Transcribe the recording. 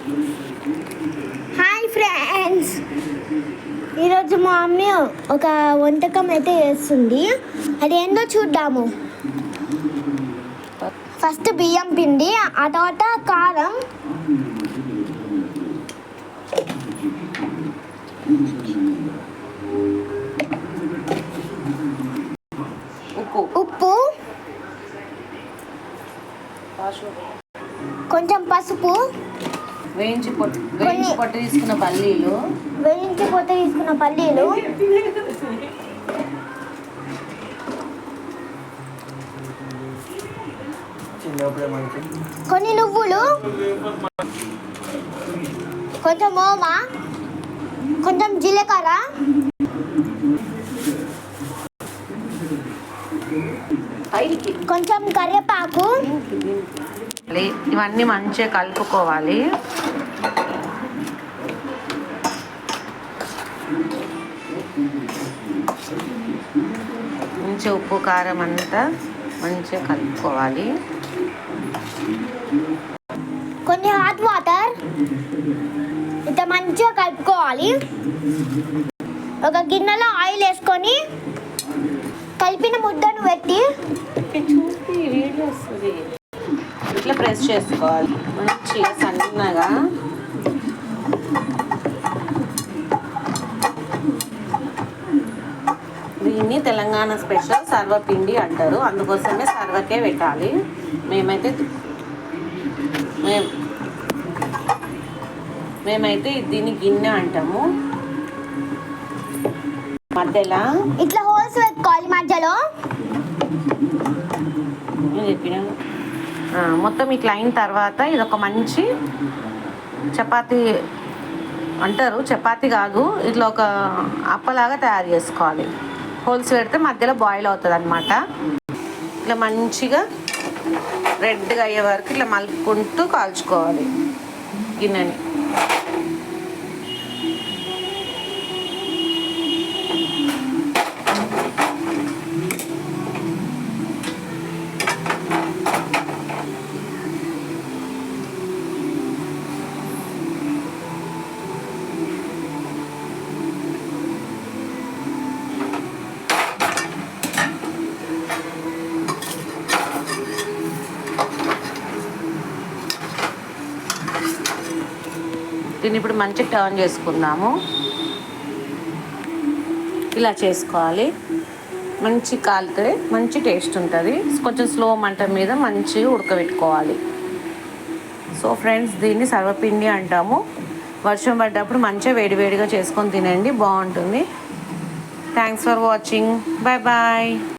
Hi friends, ఈరోజు మా mummy ఒక వంటకం అయితే చేస్తుంది. అది ఏందో చూద్దాము. ఫస్ట్ బియ్యం పిండి, ఆ తర్వాత కారం, ఉప్పు, కొంచెం పసుపు, వేయించి పొట్టు తీసుకున్న పల్లీలు, కొన్ని నువ్వులు, కొంచెం ఓమ, కొంచెం జీలకర్ర, కొంచెం కరివేపాకు. ఇవన్నీ మంచిగా కలుపుకోవాలి. మంచి ఉప్పు కారం అంతా మంచిగా కలుపుకోవాలి. కొన్ని హాట్ వాటర్ ఇట్లా మంచిగా కలుపుకోవాలి. ఒక గిన్నెలో ఆయిల్ వేసుకొని కలిపిన ముద్దను పెట్టి ఇట్లా ప్రెస్ చేసుకోవాలి మంచిగా సన్నగా. దీన్ని తెలంగాణ స్పెషల్ సర్వపిండి అంటారు, అందుకోసమే సర్వకే పెట్టాలి. మేమైతే దీన్ని గిన్నె అంటాము. మధ్యలో ఇట్లా హోల్స్ పెట్టుకోవాలి. మధ్యలో చెప్పిన మొత్తం ఇట్లా అయిన తర్వాత ఇది ఒక మంచి చపాతీ అంటారు, చపాతీ కాదు, ఇట్లా ఒక అప్పలాగా తయారు చేసుకోవాలి. హోల్స్ పెడితే మధ్యలో బాయిల్ అవుతుంది అన్నమాట. ఇట్లా మంచిగా రెడ్గా అయ్యే వరకు ఇట్లా మలుపుకుంటూ కాల్చుకోవాలి గిన్నెని. దీన్ని ఇప్పుడు మంచిగా టర్న్ చేసుకుందాము. ఇలా చేసుకోవాలి. మంచి కాలితే మంచి టేస్ట్ ఉంటుంది. కొంచెం స్లో మంట మీద మంచిగా ఉడకబెట్టుకోవాలి. సో ఫ్రెండ్స్, దీన్ని సర్వపిండి అంటాము. వర్షం పడ్డప్పుడు మంచిగా వేడివేడిగా చేసుకొని తినండి, బాగుంటుంది. Thanks for watching. Bye bye.